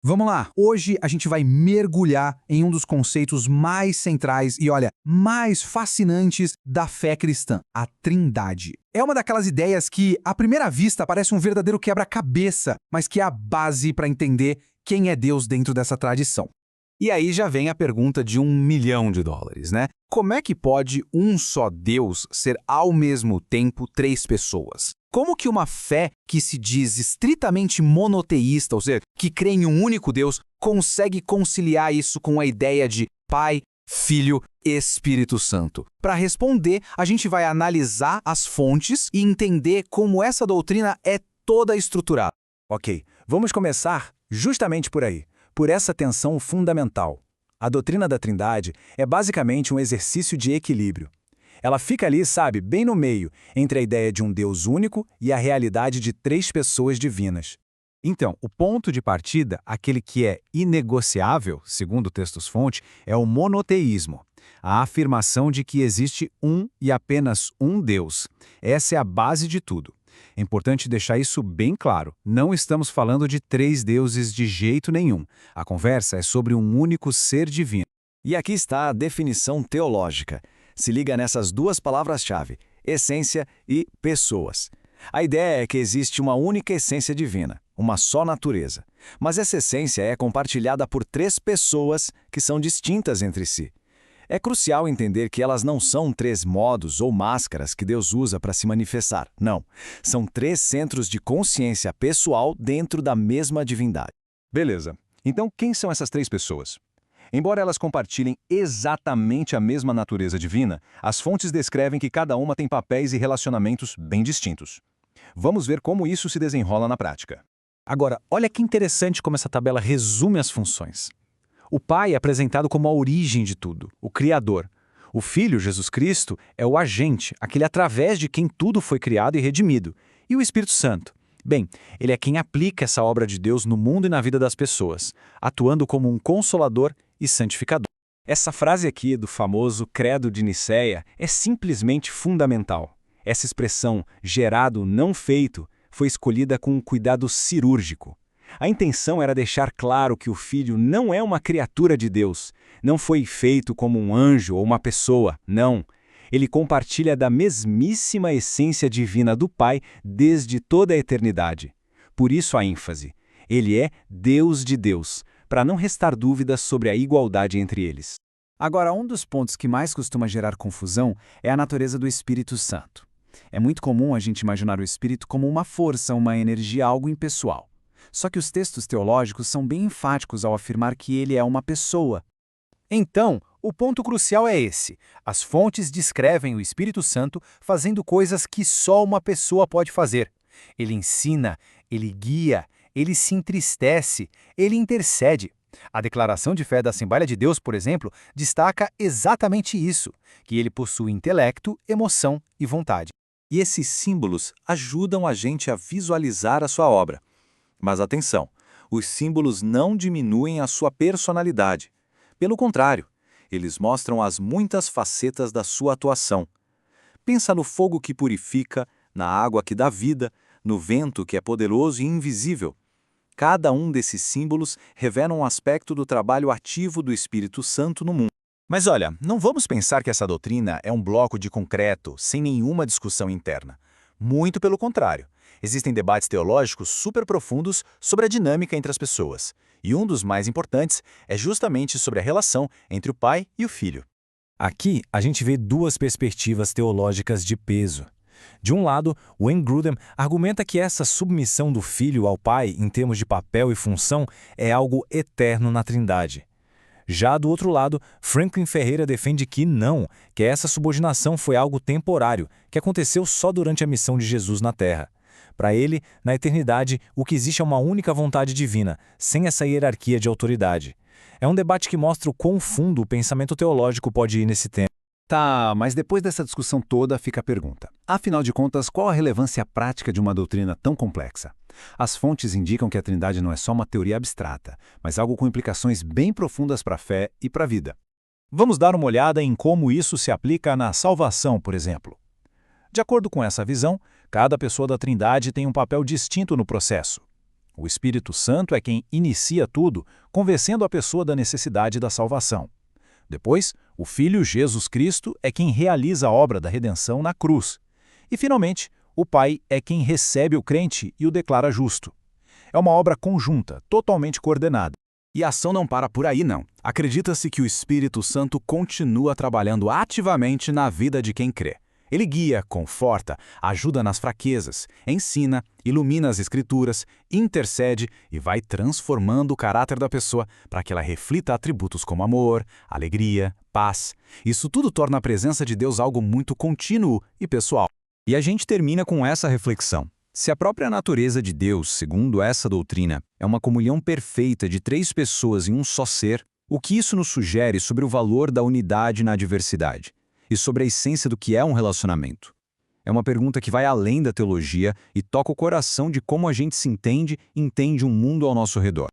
Vamos lá! Hoje a gente vai mergulhar em um dos conceitos mais centrais e, olha, mais fascinantes da fé cristã, a Trindade. É uma daquelas ideias que, à primeira vista, parece um verdadeiro quebra-cabeça, mas que é a base para entender quem é Deus dentro dessa tradição. E aí já vem a pergunta de $1 milhão, né? Como é que pode um só Deus ser ao mesmo tempo três pessoas? Como que uma fé que se diz estritamente monoteísta, ou seja, que crê em um único Deus, consegue conciliar isso com a ideia de Pai, Filho e Espírito Santo? Para responder, a gente vai analisar as fontes e entender como essa doutrina é toda estruturada. Ok, vamos começar justamente por aí, por essa tensão fundamental. A doutrina da Trindade é basicamente um exercício de equilíbrio. Ela fica ali, sabe, bem no meio, entre a ideia de um Deus único e a realidade de três pessoas divinas. Então, o ponto de partida, aquele que é inegociável, segundo textos-fonte, é o monoteísmo, a afirmação de que existe um e apenas um Deus. Essa é a base de tudo. É importante deixar isso bem claro. Não estamos falando de três deuses de jeito nenhum. A conversa é sobre um único ser divino. E aqui está a definição teológica. Se liga nessas duas palavras-chave, essência e pessoas. A ideia é que existe uma única essência divina, uma só natureza. Mas essa essência é compartilhada por três pessoas que são distintas entre si. É crucial entender que elas não são três modos ou máscaras que Deus usa para se manifestar. Não. São três centros de consciência pessoal dentro da mesma divindade. Beleza. Então, quem são essas três pessoas? Embora elas compartilhem exatamente a mesma natureza divina, as fontes descrevem que cada uma tem papéis e relacionamentos bem distintos. Vamos ver como isso se desenrola na prática. Agora, olha que interessante como essa tabela resume as funções. O Pai é apresentado como a origem de tudo, o Criador. O Filho, Jesus Cristo, é o agente, aquele através de quem tudo foi criado e redimido. E o Espírito Santo? Bem, ele é quem aplica essa obra de Deus no mundo e na vida das pessoas, atuando como um consolador e santificador. Essa frase aqui do famoso Credo de Nicéia é simplesmente fundamental. Essa expressão, gerado, não feito, foi escolhida com um cuidado cirúrgico. A intenção era deixar claro que o Filho não é uma criatura de Deus, não foi feito como um anjo ou uma pessoa, não. Ele compartilha da mesmíssima essência divina do Pai desde toda a eternidade. Por isso a ênfase. Ele é Deus de Deus, para não restar dúvidas sobre a igualdade entre eles. Agora, um dos pontos que mais costuma gerar confusão é a natureza do Espírito Santo. É muito comum a gente imaginar o Espírito como uma força, uma energia, algo impessoal. Só que os textos teológicos são bem enfáticos ao afirmar que ele é uma pessoa. Então, o ponto crucial é esse. As fontes descrevem o Espírito Santo fazendo coisas que só uma pessoa pode fazer. Ele ensina, ele guia, ele se entristece, ele intercede. A declaração de fé da Assembleia de Deus, por exemplo, destaca exatamente isso, que ele possui intelecto, emoção e vontade. E esses símbolos ajudam a gente a visualizar a sua obra. Mas atenção, os símbolos não diminuem a sua personalidade. Pelo contrário, eles mostram as muitas facetas da sua atuação. Pensa no fogo que purifica, na água que dá vida, no vento que é poderoso e invisível. Cada um desses símbolos revela um aspecto do trabalho ativo do Espírito Santo no mundo. Mas olha, não vamos pensar que essa doutrina é um bloco de concreto, sem nenhuma discussão interna. Muito pelo contrário. Existem debates teológicos super profundos sobre a dinâmica entre as pessoas. E um dos mais importantes é justamente sobre a relação entre o Pai e o Filho. Aqui, a gente vê duas perspectivas teológicas de peso. De um lado, Wayne Grudem argumenta que essa submissão do Filho ao Pai em termos de papel e função é algo eterno na Trindade. Já do outro lado, Franklin Ferreira defende que não, que essa subordinação foi algo temporário, que aconteceu só durante a missão de Jesus na Terra. Para ele, na eternidade, o que existe é uma única vontade divina, sem essa hierarquia de autoridade. É um debate que mostra o quão fundo o pensamento teológico pode ir nesse tema. Tá, mas depois dessa discussão toda fica a pergunta. Afinal de contas, qual a relevância prática de uma doutrina tão complexa? As fontes indicam que a Trindade não é só uma teoria abstrata, mas algo com implicações bem profundas para a fé e para a vida. Vamos dar uma olhada em como isso se aplica na salvação, por exemplo. De acordo com essa visão, cada pessoa da Trindade tem um papel distinto no processo. O Espírito Santo é quem inicia tudo, convencendo a pessoa da necessidade da salvação. Depois, o Filho Jesus Cristo é quem realiza a obra da redenção na cruz. E, finalmente, o Pai é quem recebe o crente e o declara justo. É uma obra conjunta, totalmente coordenada. E a ação não para por aí, não. Acredita-se que o Espírito Santo continua trabalhando ativamente na vida de quem crê. Ele guia, conforta, ajuda nas fraquezas, ensina, ilumina as Escrituras, intercede e vai transformando o caráter da pessoa para que ela reflita atributos como amor, alegria, paz. Isso tudo torna a presença de Deus algo muito contínuo e pessoal. E a gente termina com essa reflexão. Se a própria natureza de Deus, segundo essa doutrina, é uma comunhão perfeita de 3 pessoas em um só ser, o que isso nos sugere sobre o valor da unidade na diversidade? E sobre a essência do que é um relacionamento? É uma pergunta que vai além da teologia e toca o coração de como a gente se entende e entende um mundo ao nosso redor.